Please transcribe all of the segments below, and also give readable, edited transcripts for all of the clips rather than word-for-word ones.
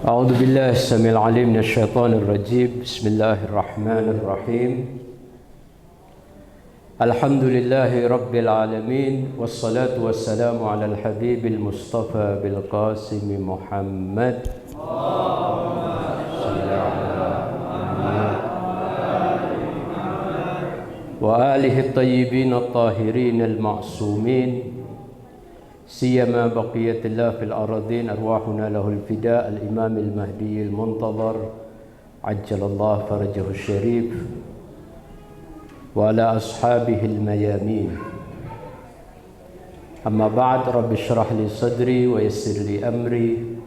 أعوذ بالله السميع العليم من الشيطان الرجيم. بسم الله الرحمن الرحيم. الحمد لله رب العالمين، والصلاة والسلام على الحبيب المصطفى بالقاسم محمد وآله الطيبين الطاهرين المعصومين، سيما بقية الله في الأراضين، أرواحنا له الفداء، الإمام المهدي المنتظر عجل الله فرجه الشريف، وعلى أصحابه الميامين. أما بعد، رب اشرح لي صدري ويسر لي أمري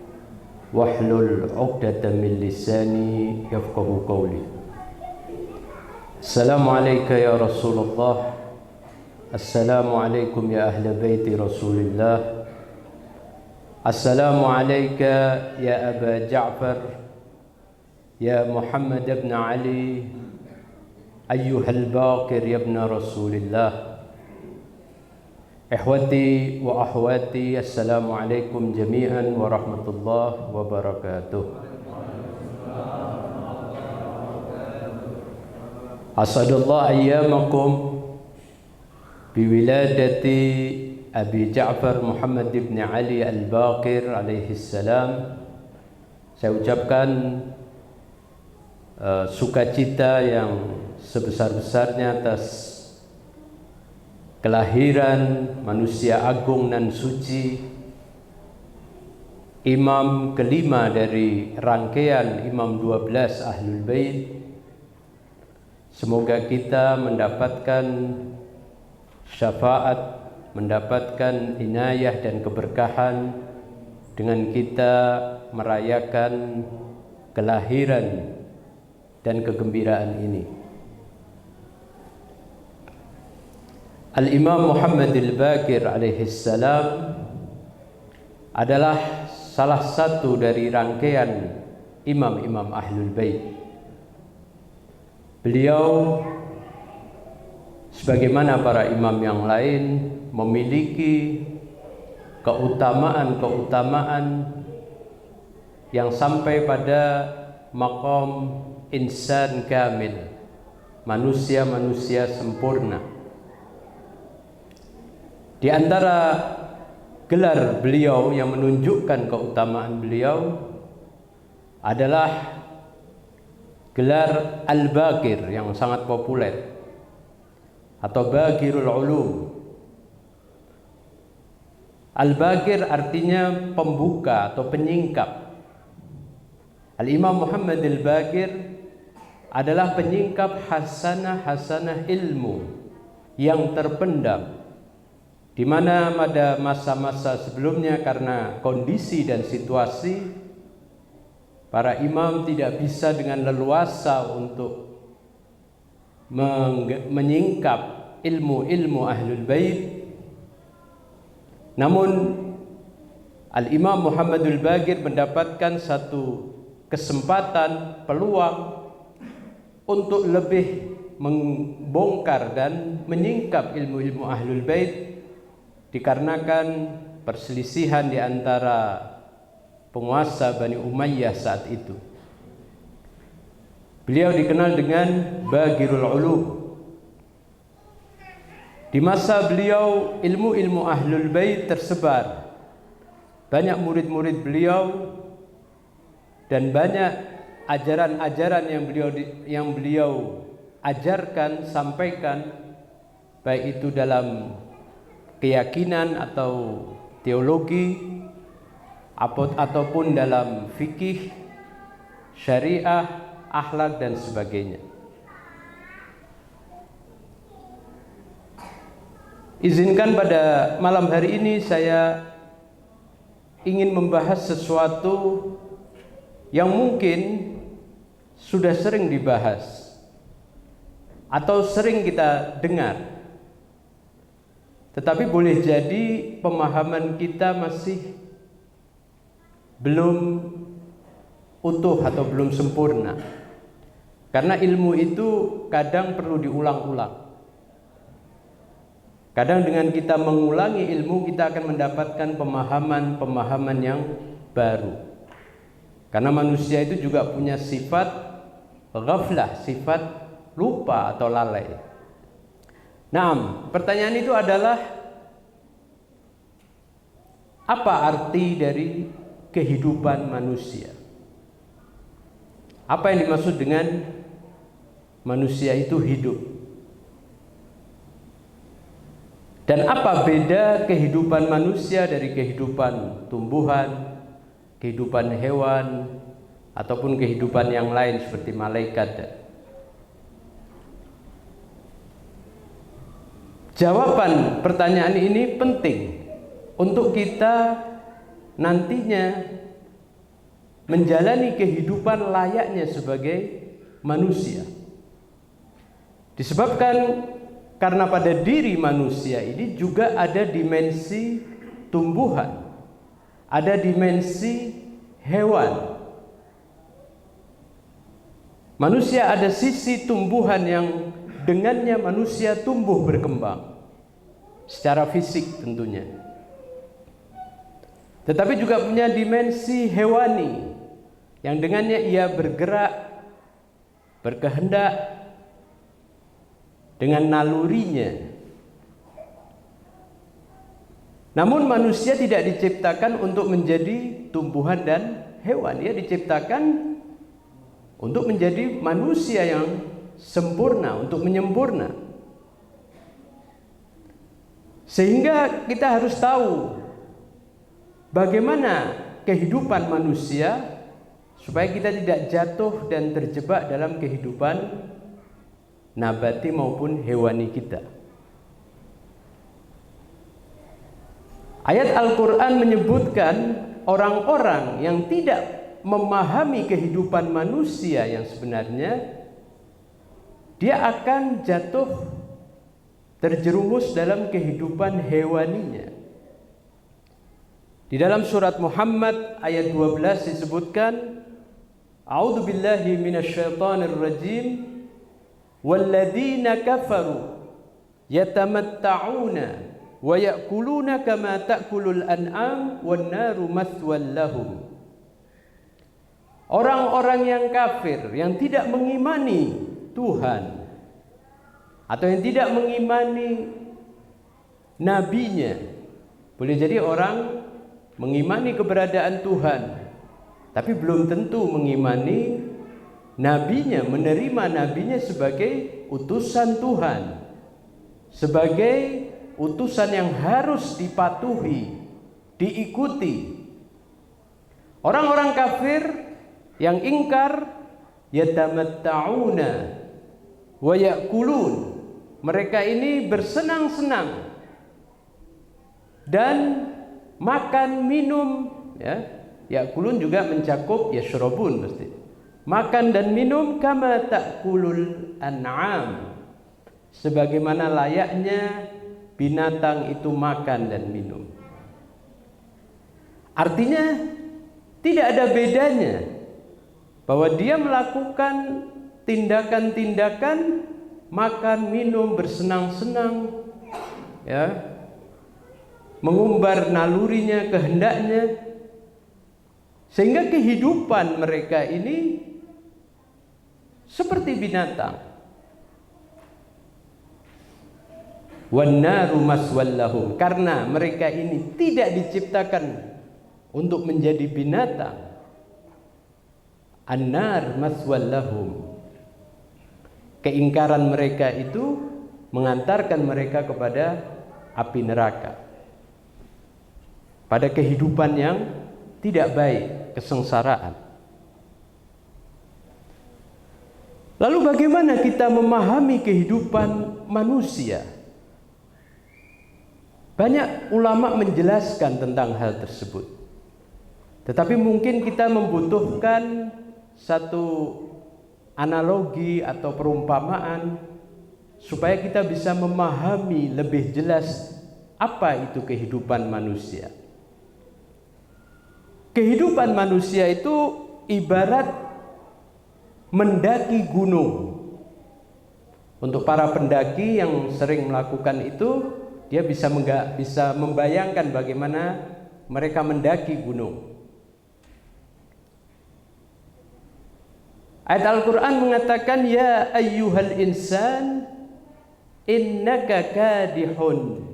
واحلل عقدة من لساني يفقه قولي. السلام عليك يا رسول الله، السلام عليكم يا أهل بيت رسول الله، السلام عليك يا أبا جعفر، يا محمد بن علي، أيها الباقر يا ابن رسول الله. إخوتي وأخواتي، السلام عليكم جميعا ورحمة الله وبركاته. أسعد الله أيامكم بولادة أبي جعفر Muhammad bin Ali Al-Baqir alaihi salam. Saya ucapkan sukacita yang sebesar-besarnya atas kelahiran manusia agung dan suci, imam kelima dari rangkaian imam 12 Ahlul Bait. Semoga kita mendapatkan syafaat, mendapatkan inayah dan keberkahan dengan kita merayakan kelahiran dan kegembiraan ini. Al-Imam Muhammad Al-Baqir alaihi salam adalah salah satu dari rangkaian imam-imam Ahlul Bait. Beliau sebagaimana para imam yang lain memiliki keutamaan-keutamaan yang sampai pada maqam insan kamil, manusia-manusia sempurna. Di antara gelar beliau yang menunjukkan keutamaan beliau adalah gelar Al-Baqir yang sangat populer, atau Baqirul Ulum. Al-Baqir artinya pembuka atau penyingkap. Al-Imam Muhammad Al-Baqir adalah penyingkap hasanah-hasanah ilmu yang terpendam, di mana pada masa-masa sebelumnya karena kondisi dan situasi, para imam tidak bisa dengan leluasa untuk menyingkap ilmu-ilmu Ahlul Bait. Namun Al-Imam Muhammadul Baqir mendapatkan satu kesempatan, peluang untuk lebih membongkar dan menyingkap ilmu-ilmu Ahlul Bait, dikarenakan perselisihan di antara penguasa Bani Umayyah saat itu. Beliau dikenal dengan Baqirul Ulum. Di masa beliau, ilmu-ilmu Ahlul Bait tersebar. Banyak murid-murid beliau dan banyak ajaran-ajaran yang beliau ajarkan, sampaikan, baik itu dalam keyakinan atau teologi ataupun dalam fikih, syariah, akhlak dan sebagainya. Izinkan pada malam hari ini saya ingin membahas sesuatu yang mungkin sudah sering dibahas atau sering kita dengar, tetapi boleh jadi pemahaman kita masih belum utuh atau belum sempurna. Karena ilmu itu kadang perlu diulang-ulang. Kadang dengan kita mengulangi ilmu, kita akan mendapatkan pemahaman-pemahaman yang baru. Karena manusia itu juga punya sifat ghaflah, sifat lupa atau lalai. Nah, pertanyaan itu adalah apa arti dari kehidupan manusia? Apa yang dimaksud dengan manusia itu hidup? Dan apa beda kehidupan manusia dari kehidupan tumbuhan, kehidupan hewan, ataupun kehidupan yang lain seperti malaikat? Jawaban pertanyaan ini penting untuk kita nantinya menjalani kehidupan layaknya sebagai manusia. Disebabkan karena pada diri manusia ini juga ada dimensi tumbuhan, ada dimensi hewan. Manusia ada sisi tumbuhan yang dengannya manusia tumbuh berkembang secara fisik tentunya. Tetapi juga punya dimensi hewani yang dengannya ia bergerak, berkehendak dengan nalurinya. Namun manusia tidak diciptakan untuk menjadi tumbuhan dan hewan. Ia diciptakan untuk menjadi manusia yang sempurna, untuk menyempurna. Sehingga kita harus tahu bagaimana kehidupan manusia supaya kita tidak jatuh dan terjebak dalam kehidupan nabati maupun hewani kita. Ayat Al-Quran menyebutkan orang-orang yang tidak memahami kehidupan manusia yang sebenarnya, dia akan jatuh terjerumus dalam kehidupan hewaninya. Di dalam surat Muhammad ayat 12 disebutkan, A'udzu billahi minasyaitonir rajim, walladzina kafaru yatamatta'una wa ya'kuluna kama ta'kulul an'am wan naru mathwal lahum. Orang-orang yang kafir, yang tidak mengimani Tuhan atau yang tidak mengimani nabinya. Boleh jadi orang mengimani keberadaan Tuhan, tapi belum tentu mengimani nabinya, menerima nabinya sebagai utusan Tuhan, sebagai utusan yang harus dipatuhi, diikuti. Orang-orang kafir yang ingkar, yatamatta'una wa ya'kulun, mereka ini bersenang-senang dan makan minum, ya. Ya'kulun juga mencakup yashrabun, pasti makan dan minum, kama ta'kulul an'am, sebagaimana layaknya binatang itu makan dan minum. Artinya tidak ada bedanya bahwa dia melakukan tindakan-tindakan makan, minum, bersenang-senang, ya, mengumbar nalurinya, kehendaknya, sehingga kehidupan mereka ini seperti binatang. Wan naru maswal lahum, karena mereka ini tidak diciptakan untuk menjadi binatang. An-nar maswal lahum, keingkaran mereka itu mengantarkan mereka kepada api neraka, pada kehidupan yang tidak baik, kesengsaraan. Lalu bagaimana kita memahami kehidupan manusia? Banyak ulama menjelaskan tentang hal tersebut, tetapi mungkin kita membutuhkan satu analogi atau perumpamaan supaya kita bisa memahami lebih jelas apa itu kehidupan manusia. Kehidupan manusia itu ibarat mendaki gunung. Untuk para pendaki yang sering melakukan itu, dia bisa membayangkan bagaimana mereka mendaki gunung. Ayat Al-Quran mengatakan, ya ayyuhal insan innaka kadihun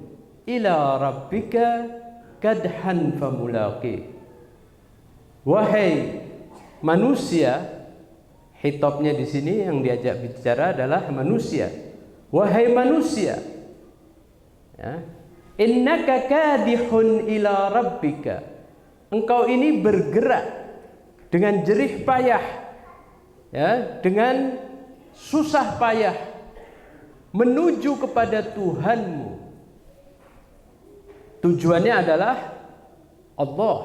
ila rabbika kadhan famulaqi. Wahai manusia, hitopnya di sini yang diajak bicara adalah manusia. Wahai manusia, ya, innaka kadihun ila rabbika, engkau ini bergerak dengan jerih payah, ya, dengan susah payah menuju kepada Tuhanmu. Tujuannya adalah Allah.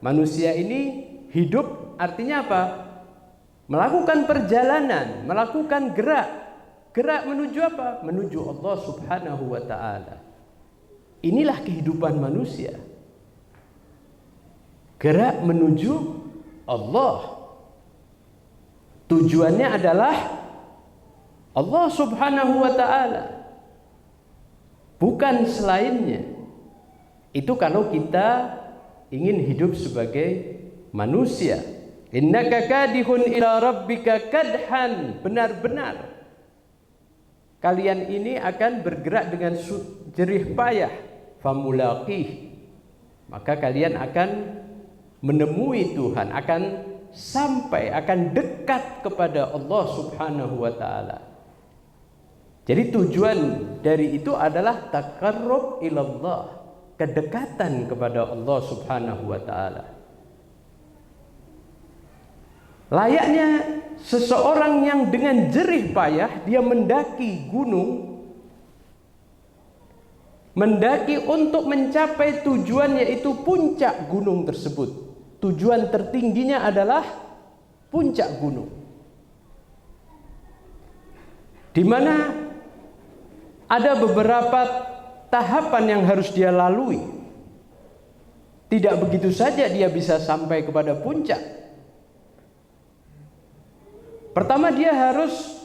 Manusia ini hidup artinya apa? Melakukan perjalanan, melakukan gerak. Gerak menuju apa? Menuju Allah Subhanahu wa ta'ala. Inilah kehidupan manusia. Gerak menuju Allah. Tujuannya adalah Allah Subhanahu wa ta'ala, bukan selainnya. Itu kalau kita ingin hidup sebagai manusia. Innaka kadihun ila rabbika kadhan, benar-benar kalian ini akan bergerak dengan jerih payah. Famulaqih, maka kalian akan menemui Tuhan, akan sampai, akan dekat kepada Allah Subhanahu wa ta'ala. Jadi tujuan dari itu adalah taqarrub ilallah, kedekatan kepada Allah Subhanahu wa ta'ala. Layaknya seseorang yang dengan jerih payah dia mendaki gunung, mendaki untuk mencapai tujuan, yaitu puncak gunung tersebut. Tujuan tertingginya adalah puncak gunung, di mana ada beberapa tahapan yang harus dia lalui. Tidak begitu saja dia bisa sampai kepada puncak. Pertama, dia harus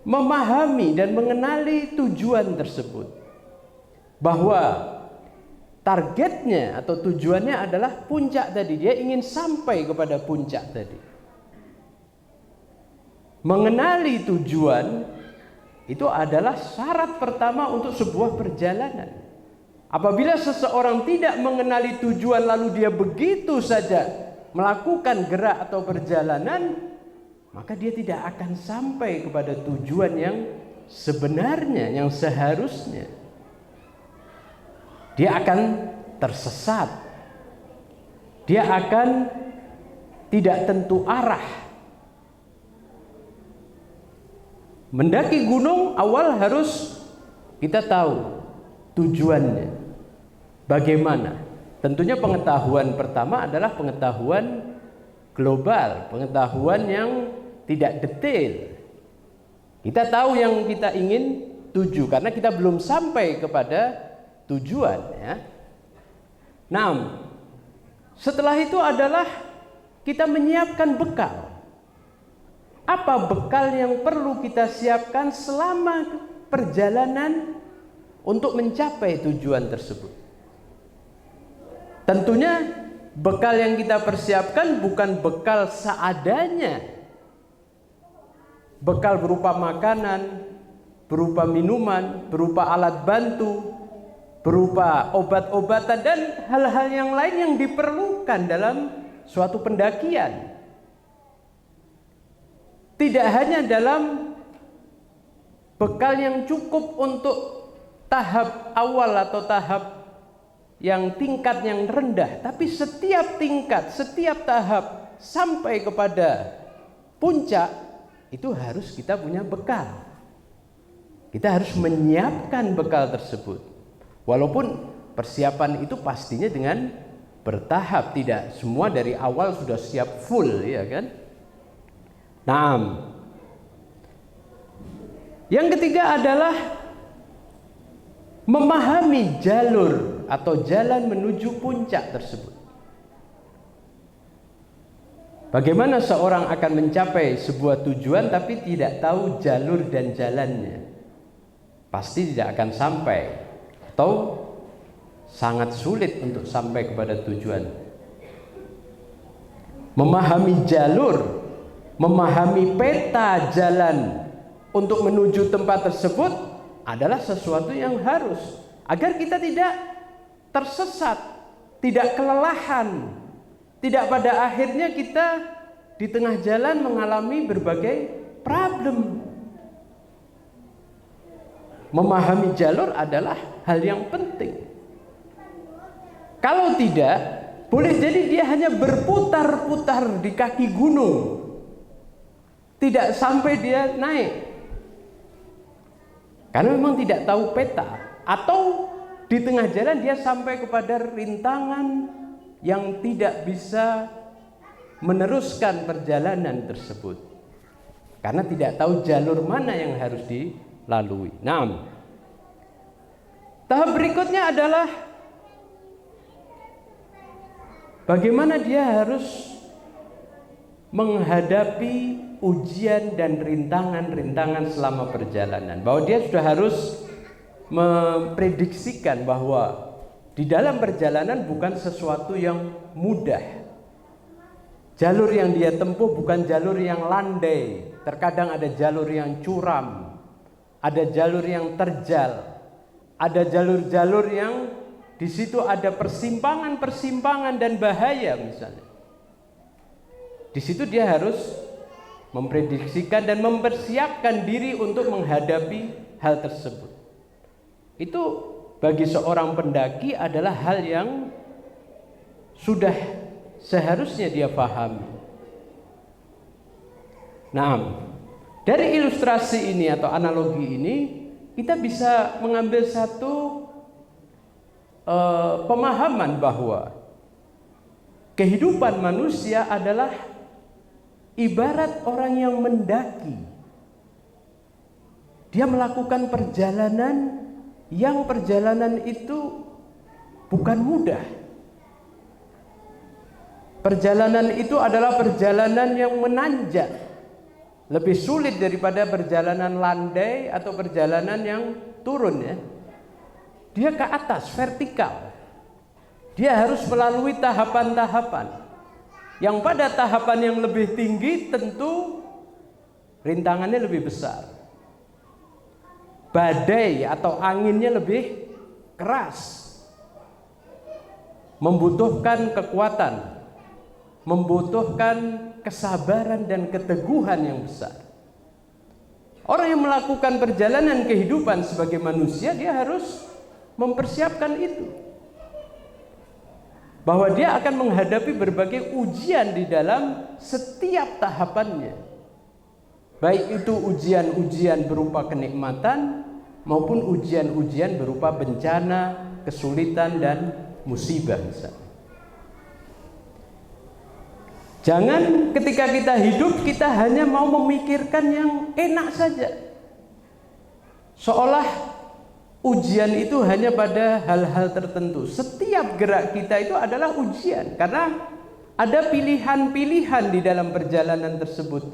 memahami dan mengenali tujuan tersebut, bahwa targetnya atau tujuannya adalah puncak tadi. Dia ingin sampai kepada puncak tadi. Mengenali tujuan itu adalah syarat pertama untuk sebuah perjalanan. Apabila seseorang tidak mengenali tujuan lalu dia begitu saja melakukan gerak atau perjalanan, maka dia tidak akan sampai kepada tujuan yang sebenarnya, yang seharusnya. Dia akan tersesat. Dia akan tidak tentu arah. Mendaki gunung awal harus kita tahu tujuannya. Bagaimana? Tentunya pengetahuan pertama adalah pengetahuan global, pengetahuan yang tidak detail. Kita tahu yang kita ingin tuju karena kita belum sampai kepada tujuan, ya. Nah, setelah itu adalah kita menyiapkan bekal. Apa bekal yang perlu kita siapkan selama perjalanan untuk mencapai tujuan tersebut? Tentunya bekal yang kita persiapkan bukan bekal seadanya. Bekal berupa makanan, berupa minuman, berupa alat bantu, berupa obat-obatan dan hal-hal yang lain yang diperlukan dalam suatu pendakian. Tidak hanya dalam bekal yang cukup untuk tahap awal atau tahap yang tingkat yang rendah, tapi setiap tingkat, setiap tahap sampai kepada puncak itu harus kita punya bekal. Kita harus menyiapkan bekal tersebut. Walaupun persiapan itu pastinya dengan bertahap, tidak semua dari awal sudah siap full, ya kan? Nah, yang ketiga adalah memahami jalur atau jalan menuju puncak tersebut. Bagaimana seorang akan mencapai sebuah tujuan tapi tidak tahu jalur dan jalannya? Pasti tidak akan sampai, atau sangat sulit untuk sampai kepada tujuan. Memahami jalur memahami peta jalan untuk menuju tempat tersebut adalah sesuatu yang harus, agar kita tidak tersesat, tidak kelelahan, tidak pada akhirnya kita di tengah jalan mengalami berbagai problem. Memahami jalur adalah hal yang penting. Kalau tidak, boleh jadi dia hanya berputar-putar di kaki gunung, tidak sampai dia naik, karena memang tidak tahu peta, atau di tengah jalan dia sampai kepada rintangan yang tidak bisa meneruskan perjalanan tersebut karena tidak tahu jalur mana yang harus dilalui. Nah, tahap berikutnya adalah bagaimana dia harus menghadapi ujian dan rintangan-rintangan selama perjalanan. Bahwa dia sudah harus memprediksikan bahwa di dalam perjalanan bukan sesuatu yang mudah. Jalur yang dia tempuh bukan jalur yang landai. Terkadang ada jalur yang curam, ada jalur yang terjal, ada jalur-jalur yang di situ ada persimpangan-persimpangan dan bahaya misalnya. Di situ dia harus memprediksikan dan mempersiapkan diri untuk menghadapi hal tersebut. Itu bagi seorang pendaki adalah hal yang sudah seharusnya dia pahami. Nah, dari ilustrasi ini atau analogi ini kita bisa mengambil satu pemahaman bahwa kehidupan manusia adalah ibarat orang yang mendaki. Dia melakukan perjalanan yang perjalanan itu bukan mudah. Perjalanan itu adalah perjalanan yang menanjak, lebih sulit daripada perjalanan landai atau perjalanan yang turun ya. Dia ke atas, vertikal. Dia harus melalui tahapan-tahapan. Yang pada tahapan yang lebih tinggi tentu rintangannya lebih besar. Badai atau anginnya lebih keras. Membutuhkan kekuatan, membutuhkan kesabaran dan keteguhan yang besar. Orang yang melakukan perjalanan kehidupan sebagai manusia, dia harus mempersiapkan itu, bahwa dia akan menghadapi berbagai ujian di dalam setiap tahapannya, baik itu ujian-ujian berupa kenikmatan maupun ujian-ujian berupa bencana, kesulitan dan musibah misalnya. Jangan ketika kita hidup kita hanya mau memikirkan yang enak saja, seolah ujian itu hanya pada hal-hal tertentu. Setiap gerak kita itu adalah ujian, karena ada pilihan-pilihan di dalam perjalanan tersebut.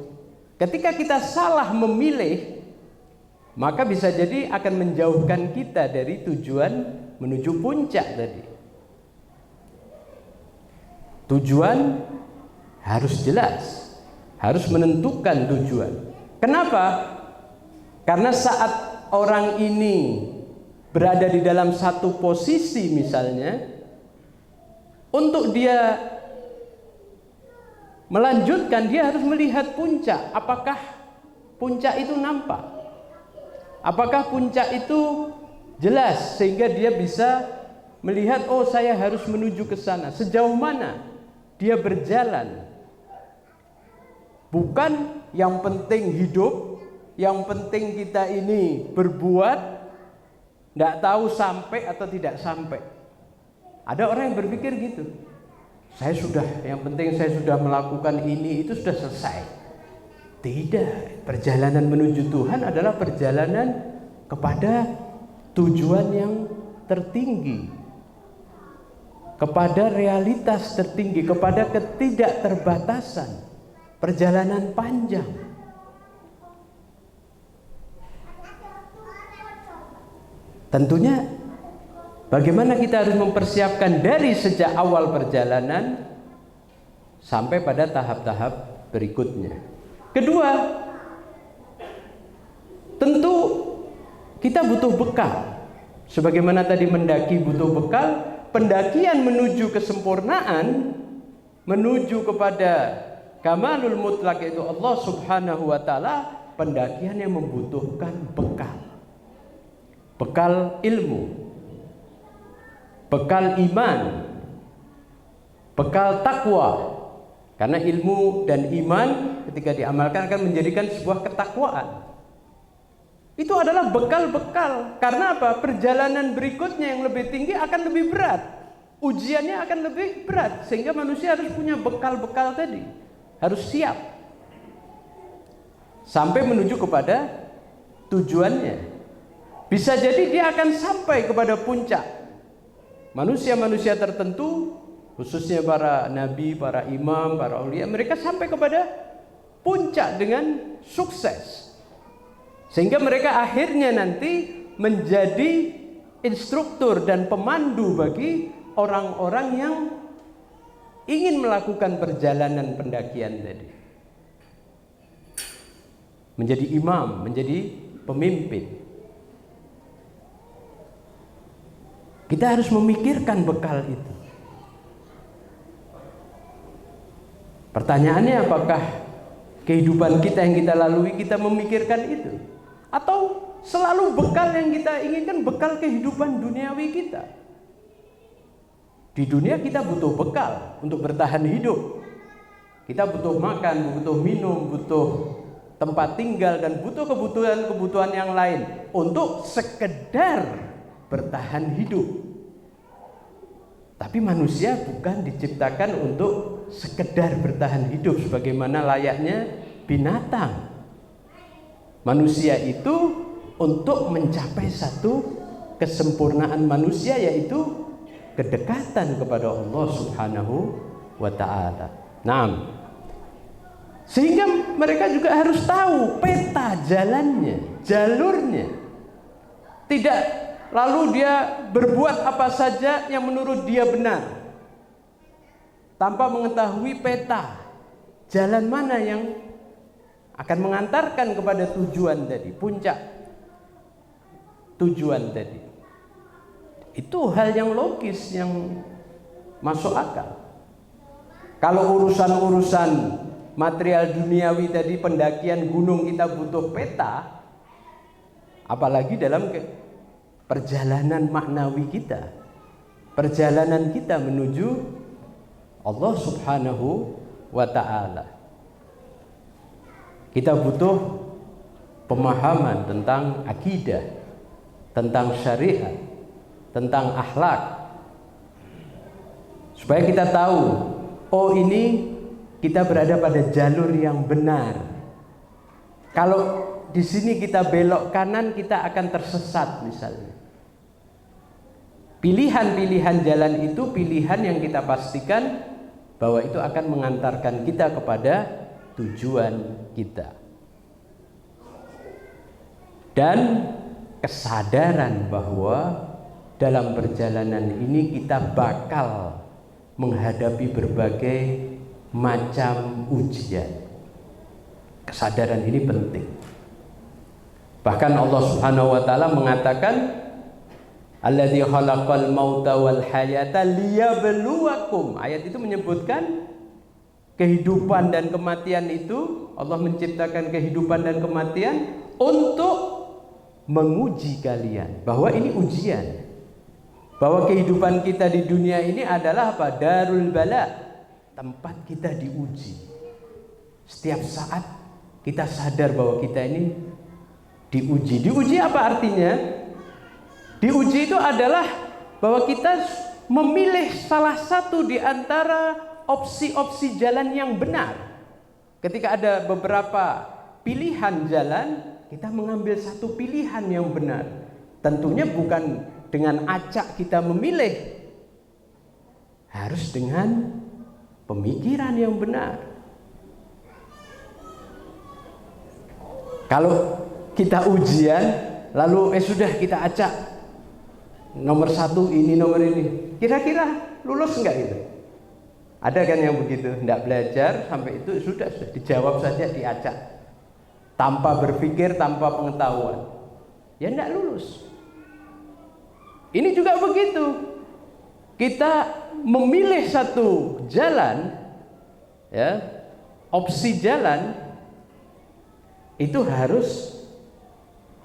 Ketika kita salah memilih, maka bisa jadi akan menjauhkan kita dari tujuan menuju puncak tadi. Tujuan harus jelas, harus menentukan tujuan. Kenapa? Karena saat orang ini berada di dalam satu posisi misalnya, untuk dia melanjutkan dia harus melihat puncak. Apakah puncak itu nampak? Apakah puncak itu jelas sehingga dia bisa melihat, oh saya harus menuju ke sana. Sejauh mana dia berjalan? Bukan yang penting hidup, yang penting kita ini berbuat, tidak tahu sampai atau tidak sampai. Ada orang yang berpikir gitu. Yang penting saya sudah melakukan ini, itu sudah selesai. Tidak, perjalanan menuju Tuhan adalah perjalanan kepada tujuan yang tertinggi, kepada realitas tertinggi, kepada ketidakterbatasan, perjalanan panjang. Tentunya bagaimana kita harus mempersiapkan dari sejak awal perjalanan sampai pada tahap-tahap berikutnya. Kedua, tentu kita butuh bekal. Sebagaimana tadi mendaki butuh bekal, pendakian menuju kesempurnaan, menuju kepada kamalul mutlak, yaitu Allah Subhanahu wa taala, pendakian yang membutuhkan bekal. Bekal ilmu, bekal iman, bekal takwa. Karena ilmu dan iman ketika diamalkan akan menjadikan sebuah ketakwaan. Itu adalah bekal-bekal. Karena apa? Perjalanan berikutnya yang lebih tinggi akan lebih berat. Ujiannya akan lebih berat. Sehingga manusia harus punya bekal-bekal tadi. Harus siap. Sampai menuju kepada tujuannya. Bisa jadi dia akan sampai kepada puncak. Manusia-manusia tertentu, khususnya para nabi, para imam, para aulia, mereka sampai kepada puncak dengan sukses. Sehingga mereka akhirnya nanti menjadi instruktur dan pemandu bagi orang-orang yang ingin melakukan perjalanan pendakian tadi. Menjadi imam, menjadi pemimpin. Kita harus memikirkan bekal itu. Pertanyaannya, apakah kehidupan kita yang kita lalui kita memikirkan itu? Atau selalu bekal yang kita inginkan bekal kehidupan duniawi kita? Di dunia kita butuh bekal untuk bertahan hidup. Kita butuh makan, butuh minum, butuh tempat tinggal, dan butuh kebutuhan-kebutuhan yang lain untuk sekedar bertahan hidup. Tapi manusia bukan diciptakan untuk sekedar bertahan hidup sebagaimana layaknya binatang. Manusia itu untuk mencapai satu kesempurnaan manusia, yaitu kedekatan kepada Allah Subhanahu wa ta'ala. Nah, sehingga mereka juga harus tahu peta jalannya, jalurnya. Tidak lalu dia berbuat apa saja yang menurut dia benar, tanpa mengetahui peta jalan mana yang akan mengantarkan kepada tujuan tadi, puncak tujuan tadi. Itu hal yang logis, yang masuk akal. Kalau urusan-urusan material duniawi tadi, pendakian gunung, kita butuh peta, apalagi dalam perjalanan maknawi kita, perjalanan kita menuju Allah Subhanahu wa ta'ala. Kita butuh pemahaman tentang akidah, tentang syariat, tentang akhlak, supaya kita tahu, oh ini kita berada pada jalur yang benar. Kalau di sini kita belok kanan, kita akan tersesat misalnya. Pilihan-pilihan jalan itu pilihan yang kita pastikan bahwa itu akan mengantarkan kita kepada tujuan kita. Dan kesadaran bahwa dalam perjalanan ini kita bakal menghadapi berbagai macam ujian. Kesadaran ini penting. Bahkan Allah Subhanahu wa taala mengatakan, alladzi khalaqal mauta wal hayata liyabluwakum. Ayat itu menyebutkan kehidupan dan kematian itu, Allah menciptakan kehidupan dan kematian untuk menguji kalian. Bahwa ini ujian. Bahwa kehidupan kita di dunia ini adalah apa? Darul bala, tempat kita diuji. Setiap saat kita sadar bahwa kita ini diuji. Diuji apa artinya? Diuji itu adalah bahwa kita memilih salah satu di antara opsi-opsi jalan yang benar. Ketika ada beberapa pilihan jalan, kita mengambil satu pilihan yang benar. Tentunya bukan dengan acak kita memilih, harus dengan pemikiran yang benar. Kalau kita ujian lalu sudah kita acak, nomor 1 ini, nomor ini, kira-kira lulus enggak itu? Ada kan yang begitu, tidak belajar sampai itu sudah dijawab saja, diacak tanpa berpikir, tanpa pengetahuan, ya tidak lulus. Ini juga begitu, kita memilih satu jalan, ya, opsi jalan itu harus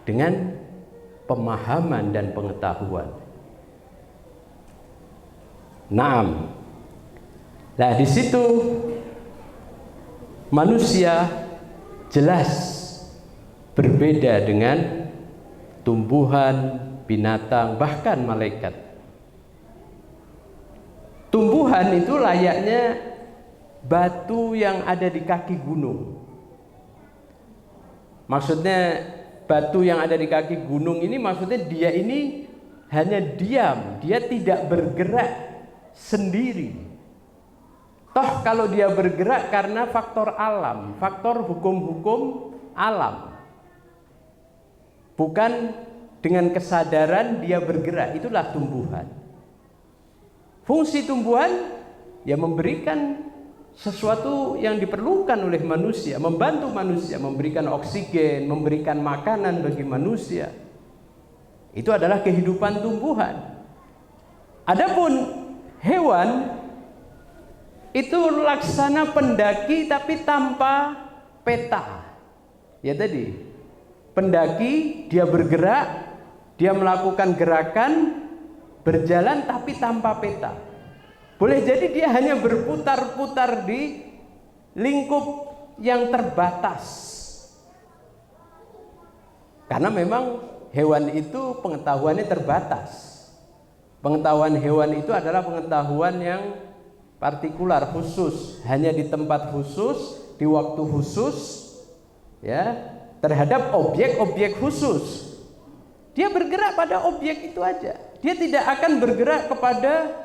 dengan pemahaman dan pengetahuan. Naam. Nah, di situ manusia jelas berbeda dengan tumbuhan, binatang, bahkan malaikat. Tumbuhan itu layaknya batu yang ada di kaki gunung. Maksudnya batu yang ada di kaki gunung ini maksudnya dia ini hanya diam, dia tidak bergerak sendiri. Toh kalau dia bergerak karena faktor alam, faktor hukum-hukum alam, bukan dengan kesadaran dia bergerak, itulah tumbuhan. Fungsi tumbuhan ya memberikan sesuatu yang diperlukan oleh manusia, membantu manusia, memberikan oksigen, memberikan makanan bagi manusia. Itu adalah kehidupan tumbuhan. Adapun hewan itu laksana pendaki tapi tanpa peta. Ya tadi, pendaki dia bergerak, dia melakukan gerakan, berjalan tapi tanpa peta. Boleh jadi dia hanya berputar-putar di lingkup yang terbatas. Karena memang hewan itu pengetahuannya terbatas. Pengetahuan hewan itu adalah pengetahuan yang partikular, khusus, hanya di tempat khusus, di waktu khusus, ya, terhadap objek-objek khusus. Dia bergerak pada objek itu aja. Dia tidak akan bergerak kepada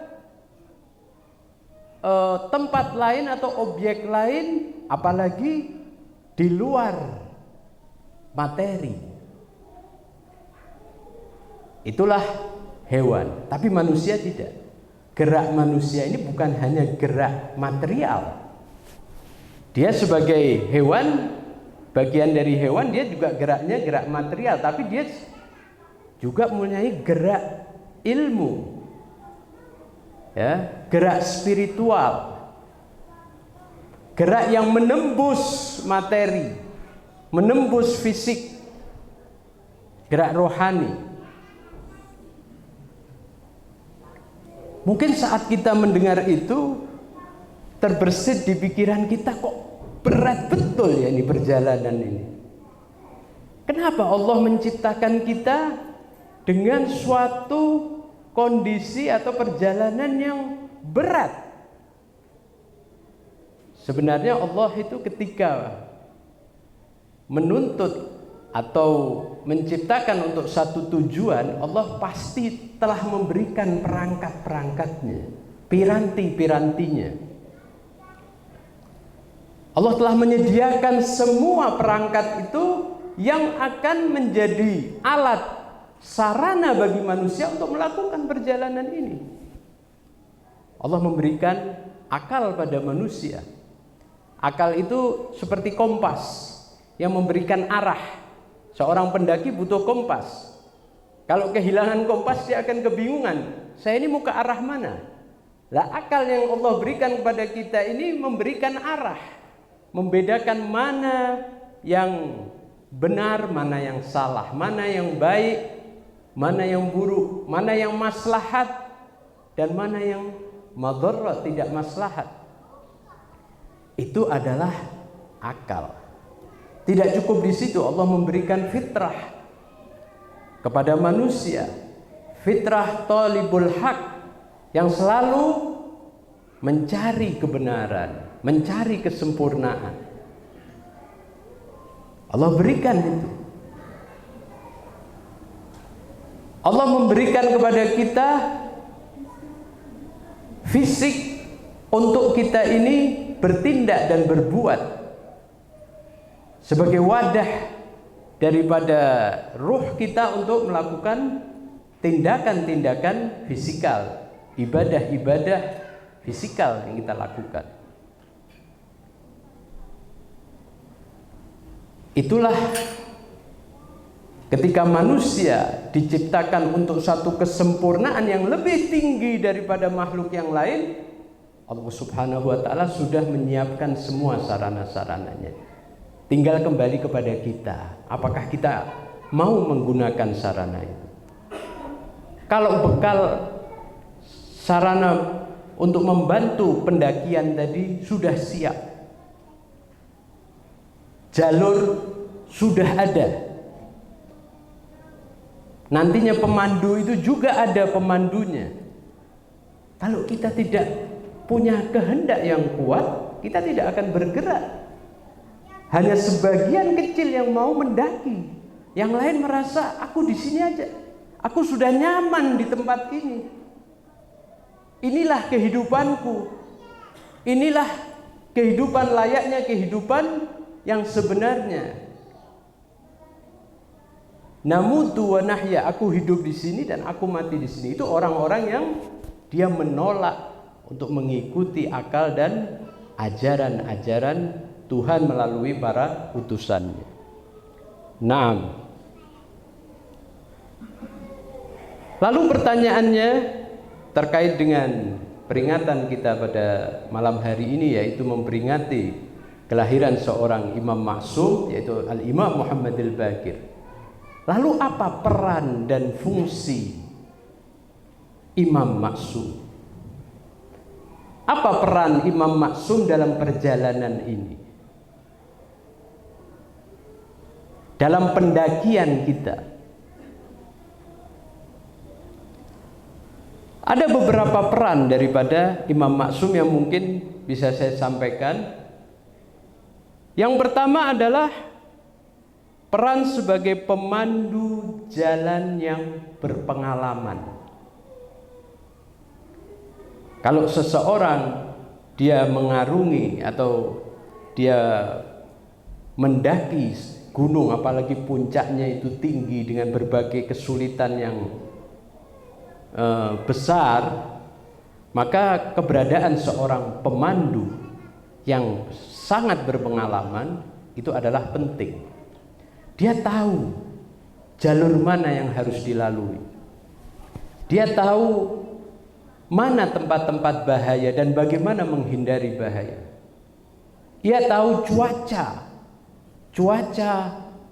tempat lain atau objek lain, apalagi di luar materi. Itulah hewan, tapi manusia tidak. Gerak manusia ini bukan hanya gerak material. Dia sebagai hewan, bagian dari hewan, dia juga geraknya gerak material, tapi dia juga mempunyai gerak ilmu, ya, gerak spiritual, gerak yang menembus materi, menembus fisik, gerak rohani. Mungkin saat kita mendengar itu terbersit di pikiran kita, kok berat betul ya ini perjalanan ini. Kenapa Allah menciptakan kita dengan suatu kondisi atau perjalanan yang berat? Sebenarnya Allah itu ketika menuntut atau menciptakan untuk satu tujuan, Allah pasti telah memberikan perangkat-perangkatnya, piranti-pirantinya. Allah telah menyediakan semua perangkat itu yang akan menjadi alat sarana bagi manusia untuk melakukan perjalanan ini. Allah memberikan akal pada manusia. Akal itu seperti kompas yang memberikan arah. Seorang pendaki butuh kompas. Kalau kehilangan kompas dia akan kebingungan. Saya ini mau ke arah mana? Lah akal yang Allah berikan kepada kita ini memberikan arah, membedakan mana yang benar, mana yang salah, mana yang baik, mana yang buruk, mana yang maslahat, dan mana yang madharat, tidak maslahat. Itu adalah akal. Tidak cukup di situ, Allah memberikan fitrah kepada manusia, fitrah talibul haq, yang selalu mencari kebenaran, mencari kesempurnaan. Allah berikan itu. Allah memberikan kepada kita fisik untuk kita ini bertindak dan berbuat sebagai wadah daripada ruh kita untuk melakukan tindakan-tindakan fisikal, ibadah-ibadah fisikal yang kita lakukan. Itulah ketika manusia diciptakan untuk satu kesempurnaan yang lebih tinggi daripada makhluk yang lain, Allah Subhanahu wa Ta'ala sudah menyiapkan semua sarana-sarananya. Tinggal kembali kepada kita, apakah kita mau menggunakan sarana itu. Kalau bekal sarana untuk membantu pendakian tadi sudah siap, jalur sudah ada, nantinya pemandu itu juga ada pemandunya. Kalau kita tidak punya kehendak yang kuat, kita tidak akan bergerak. Hanya sebagian kecil yang mau mendaki, yang lain merasa aku di sini aja, aku sudah nyaman di tempat ini. Inilah kehidupanku, inilah kehidupan layaknya kehidupan yang sebenarnya. Namutu wa nahya, aku hidup di sini dan aku mati di sini. Itu orang-orang yang dia menolak untuk mengikuti akal dan ajaran-ajaran Tuhan melalui para utusannya. Naam. Lalu pertanyaannya terkait dengan peringatan kita pada malam hari ini, yaitu memperingati kelahiran seorang imam maksum, yaitu Al-Imam Muhammad Al-Baqir. Lalu apa peran dan fungsi imam maksum? Apa peran imam maksum dalam perjalanan ini? Dalam pendakian kita. Ada beberapa peran daripada imam maksum yang mungkin bisa saya sampaikan. Yang pertama adalah peran sebagai pemandu jalan yang berpengalaman. Kalau seseorang dia mengarungi atau dia mendaki gunung, apalagi puncaknya itu tinggi dengan berbagai kesulitan yang besar, maka keberadaan seorang pemandu yang sangat berpengalaman itu adalah penting. Dia tahu jalur mana yang harus dilalui, dia tahu mana tempat-tempat bahaya dan bagaimana menghindari bahaya. Ia tahu cuaca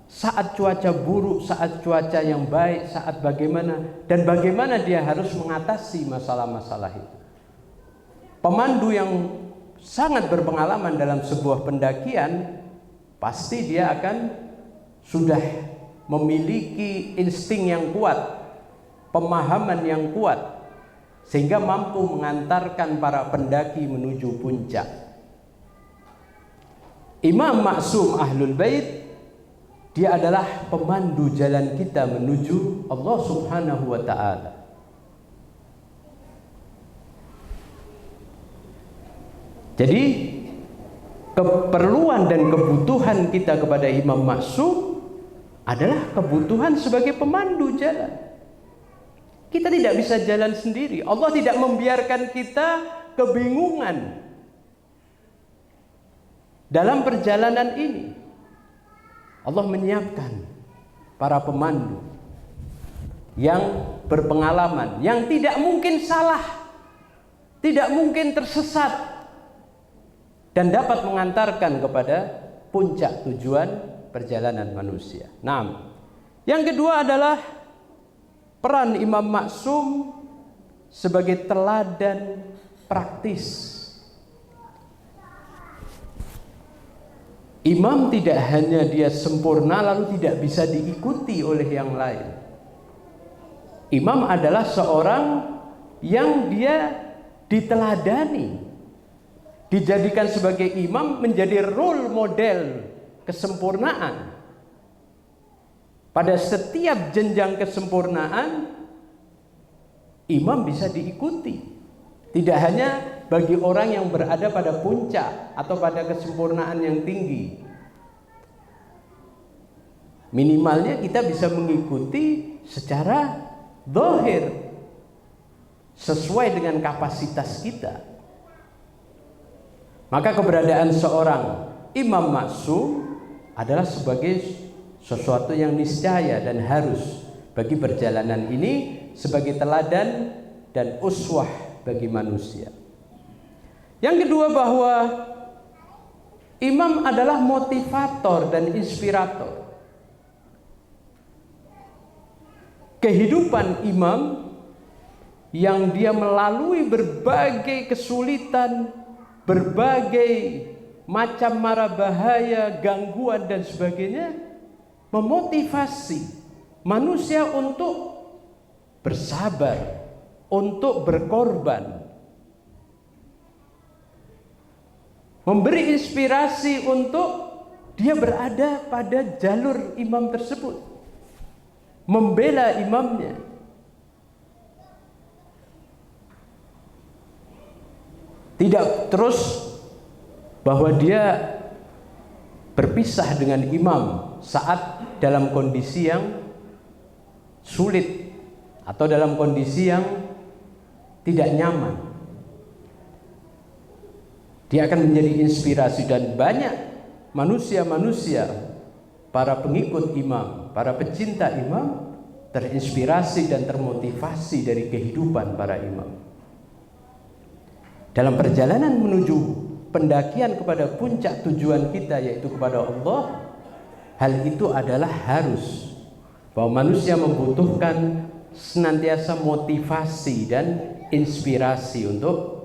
saat cuaca buruk, saat cuaca yang baik, saat bagaimana dan bagaimana dia harus mengatasi masalah-masalah itu. Pemandu yang sangat berpengalaman dalam sebuah pendakian pasti dia akan sudah memiliki insting yang kuat, pemahaman yang kuat, sehingga mampu mengantarkan para pendaki menuju puncak. Imam maksum Ahlul Bait, dia adalah pemandu jalan kita menuju Allah Subhanahu wa Ta'ala. Jadi keperluan dan kebutuhan kita kepada imam maksum adalah kebutuhan sebagai pemandu jalan. Kita tidak bisa jalan sendiri. Allah tidak membiarkan kita kebingungan dalam perjalanan ini. Allah menyiapkan para pemandu yang berpengalaman, yang tidak mungkin salah, tidak mungkin tersesat, dan dapat mengantarkan kepada puncak tujuan perjalanan manusia. Nah, yang kedua adalah peran imam maksum sebagai teladan praktis. Imam tidak hanya dia sempurna lalu tidak bisa diikuti oleh yang lain. Imam adalah seorang yang dia diteladani, dijadikan sebagai imam, menjadi role model kesempurnaan. Pada setiap jenjang kesempurnaan, imam bisa diikuti. Tidak hanya bagi orang yang berada pada puncak atau pada kesempurnaan yang tinggi. Minimalnya kita bisa mengikuti secara zahir, sesuai dengan kapasitas kita. Maka keberadaan seorang imam maksum adalah sebagai sesuatu yang niscaya dan harus bagi perjalanan ini, sebagai teladan dan uswah bagi manusia. Yang kedua, bahwa imam adalah motivator dan inspirator. Kehidupan imam yang dia melalui berbagai kesulitan, berbagai macam mara bahaya, gangguan dan sebagainya, memotivasi manusia untuk bersabar, untuk berkorban, memberi inspirasi untuk dia berada pada jalur imam tersebut, membela imamnya. Tidak terus bahwa dia berpisah dengan imam saat dalam kondisi yang sulit atau dalam kondisi yang tidak nyaman. Dia akan menjadi inspirasi, dan banyak manusia-manusia, para pengikut imam, para pecinta imam, terinspirasi dan termotivasi dari kehidupan para imam. Dalam perjalanan menuju pendakian kepada puncak tujuan kita, yaitu kepada Allah, hal itu adalah harus, bahwa manusia membutuhkan senantiasa motivasi dan inspirasi untuk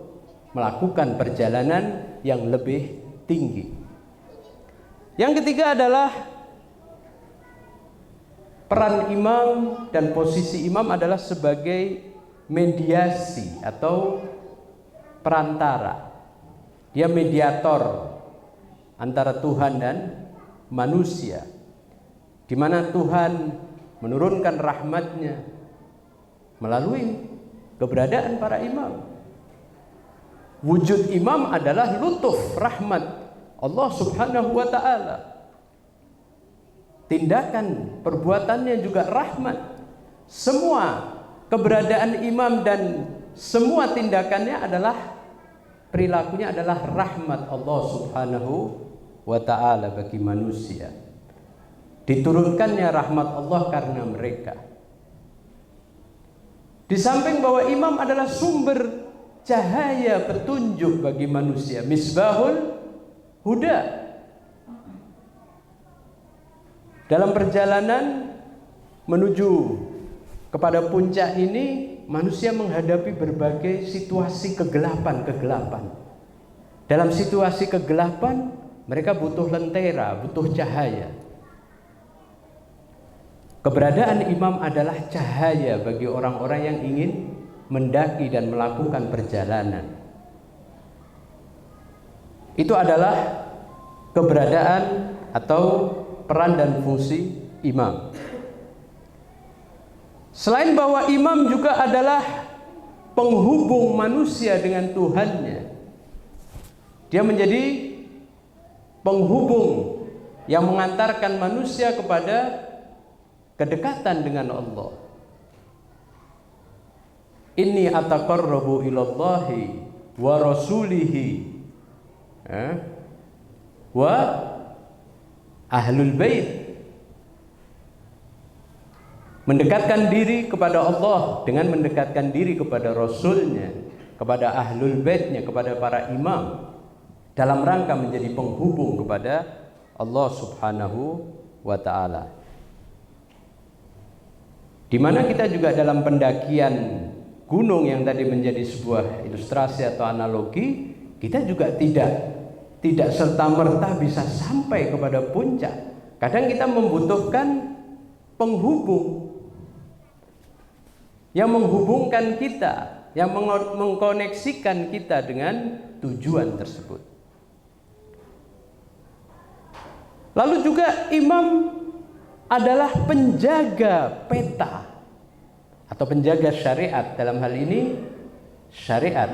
melakukan perjalanan yang lebih tinggi. Yang ketiga adalah peran imam, dan posisi imam adalah sebagai mediasi atau perantara. Dia mediator antara Tuhan dan manusia, di mana Tuhan menurunkan rahmatnya melalui keberadaan para imam. Wujud imam adalah lutuf rahmat Allah Subhanahu wa ta'ala. Tindakan perbuatannya juga rahmat. Semua keberadaan imam dan semua tindakannya adalah, perilakunya adalah rahmat Allah Subhanahu wa ta'ala bagi manusia. Diturunkannya rahmat Allah karena mereka. Di samping bahwa imam adalah sumber cahaya petunjuk bagi manusia, misbahul huda. Dalam perjalanan menuju kepada puncak ini, manusia menghadapi berbagai situasi kegelapan-kegelapan. Dalam situasi kegelapan, mereka butuh lentera, butuh cahaya. Keberadaan imam adalah cahaya bagi orang-orang yang ingin mendaki dan melakukan perjalanan. Itu adalah keberadaan atau peran dan fungsi imam. Selain bahwa imam juga adalah penghubung manusia dengan Tuhannya, dia menjadi penghubung yang mengantarkan manusia kepada kedekatan dengan Allah. Inni ataqarrabu ilallahi wa rasulihi wa ahlul bait. Mendekatkan diri kepada Allah dengan mendekatkan diri kepada Rasulnya, kepada ahlul baitnya, kepada para imam, dalam rangka menjadi penghubung kepada Allah Subhanahu wa ta'ala. Di mana kita juga dalam pendakian gunung yang tadi menjadi sebuah ilustrasi atau analogi, kita juga tidak serta-merta bisa sampai kepada puncak. Kadang kita membutuhkan penghubung yang menghubungkan kita, yang mengkoneksikan kita dengan tujuan tersebut. Lalu juga imam adalah penjaga peta atau penjaga syariat. Dalam hal ini syariat,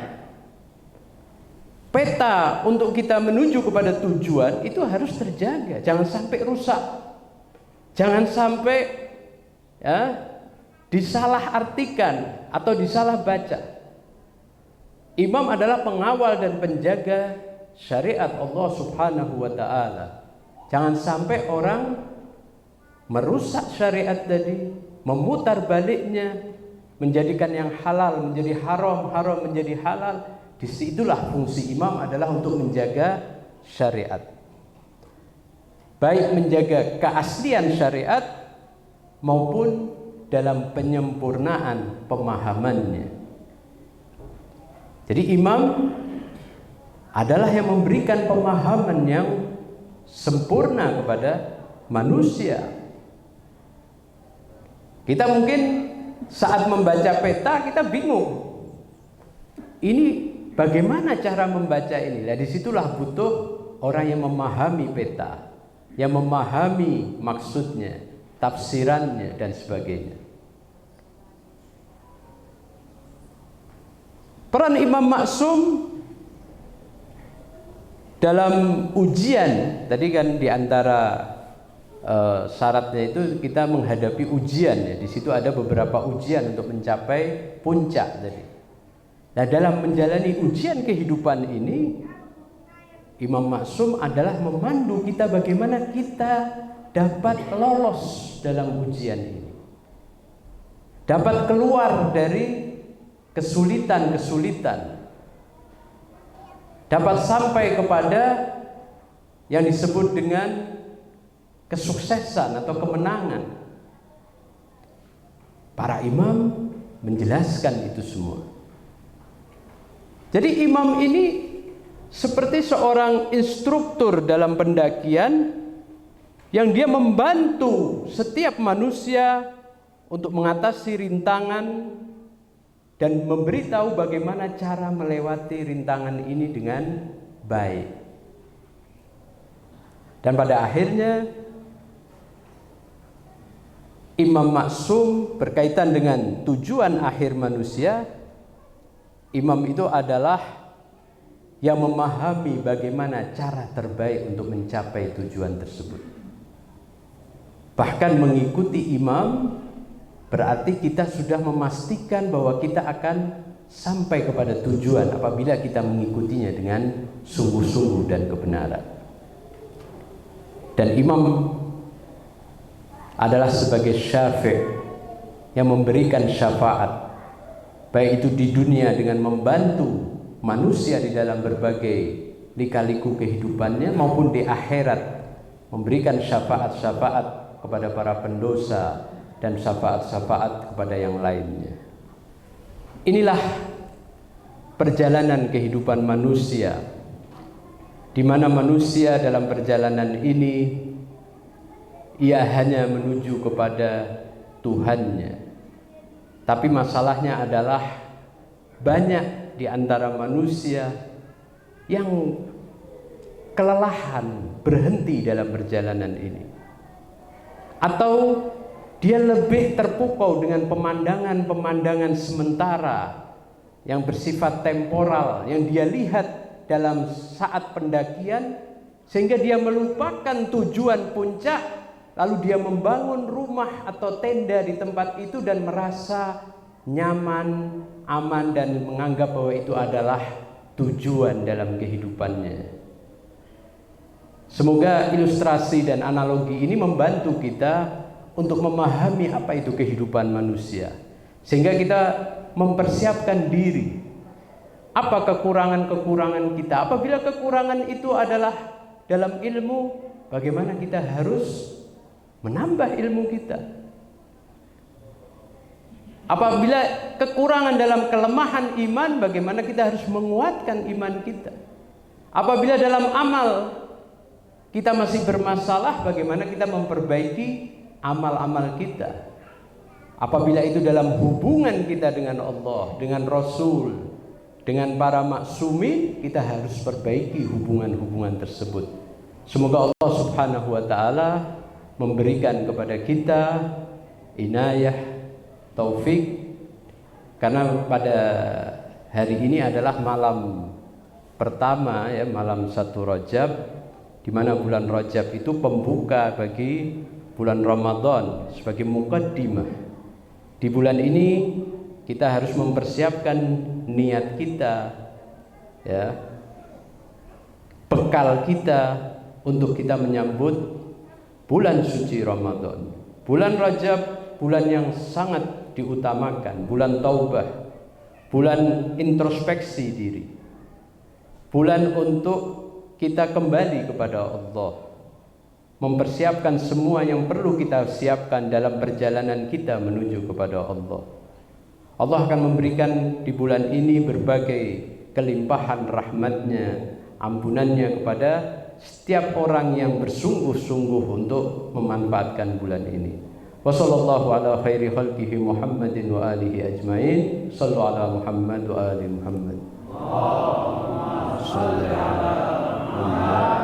peta untuk kita menuju kepada tujuan itu harus terjaga, jangan sampai rusak, jangan sampai disalahartikan atau disalah baca. Imam adalah pengawal dan penjaga syariat Allah Subhanahu wa taala. Jangan sampai orang merusak syariat tadi, memutar baliknya, menjadikan yang halal menjadi haram, haram menjadi halal. Disitulah fungsi imam adalah untuk menjaga syariat, baik menjaga keaslian syariat maupun dalam penyempurnaan pemahamannya. Jadi imam adalah yang memberikan pemahaman yang sempurna kepada manusia. Kita mungkin saat membaca peta kita bingung, ini bagaimana cara membaca ini? Nah, disitulah butuh orang yang memahami peta, yang memahami maksudnya, tafsirannya dan sebagainya. Peran Imam Maksum dalam ujian, tadi kan diantara syaratnya itu kita menghadapi ujian ya. Di situ ada beberapa ujian untuk mencapai puncak tadi. Nah, dalam menjalani ujian kehidupan ini, Imam Maksum adalah memandu kita bagaimana kita dapat lolos dalam ujian ini, dapat keluar dari kesulitan-kesulitan, dapat sampai kepada yang disebut dengan kesuksesan atau kemenangan. Para imam menjelaskan itu semua. Jadi imam ini seperti seorang instruktur dalam pendakian yang dia membantu setiap manusia untuk mengatasi rintangan dan memberitahu bagaimana cara melewati rintangan ini dengan baik. Dan pada akhirnya Imam Maksum berkaitan dengan tujuan akhir manusia. Imam itu adalah yang memahami bagaimana cara terbaik untuk mencapai tujuan tersebut. Bahkan mengikuti imam berarti kita sudah memastikan bahwa kita akan sampai kepada tujuan apabila kita mengikutinya dengan sungguh-sungguh dan kebenaran. Dan imam adalah sebagai syafi' yang memberikan syafaat, baik itu di dunia dengan membantu manusia di dalam berbagai lika-liku kehidupannya, maupun di akhirat memberikan syafaat-syafaat kepada para pendosa dan syafaat-syafaat kepada yang lainnya. Inilah perjalanan kehidupan manusia, di mana manusia dalam perjalanan ini ia hanya menuju kepada Tuhannya. Tapi masalahnya adalah banyak di antara manusia yang kelelahan berhenti dalam perjalanan ini, atau dia lebih terpukau dengan pemandangan-pemandangan sementara yang bersifat temporal yang dia lihat dalam saat pendakian, sehingga dia melupakan tujuan puncak, lalu dia membangun rumah atau tenda di tempat itu dan merasa nyaman, aman, dan menganggap bahwa itu adalah tujuan dalam kehidupannya. Semoga ilustrasi dan analogi ini membantu kita untuk memahami apa itu kehidupan manusia, sehingga kita mempersiapkan diri. Apa kekurangan-kekurangan kita? Apabila kekurangan itu adalah dalam ilmu, bagaimana kita harus menambah ilmu kita? Apabila kekurangan dalam kelemahan iman, bagaimana kita harus menguatkan iman kita? Apabila dalam amal kita masih bermasalah, bagaimana kita memperbaiki amal-amal kita? Apabila itu dalam hubungan kita dengan Allah, dengan Rasul, dengan para maksumin, kita harus perbaiki hubungan-hubungan tersebut. Semoga Allah Subhanahu wa taala memberikan kepada kita inayah, taufik, karena pada hari ini adalah malam pertama ya, malam 1 Rajab, di mana bulan Rajab itu pembuka bagi bulan Ramadan sebagai muqaddimah. Di bulan ini kita harus mempersiapkan niat kita ya. bekal kita untuk kita menyambut bulan suci Ramadan. Bulan Rajab, bulan yang sangat diutamakan, bulan taubah, bulan introspeksi diri, bulan untuk kita kembali kepada Allah, mempersiapkan semua yang perlu kita siapkan dalam perjalanan kita menuju kepada Allah. Allah akan memberikan di bulan ini berbagai kelimpahan rahmatnya, ampunannya kepada setiap orang yang bersungguh-sungguh untuk memanfaatkan bulan ini. Wassallallahu ala khairi khalqihi Muhammadin wa alihi ajmain. Sallu ala Muhammad wa ali Muhammad. Allahumma salli ala Muhammad.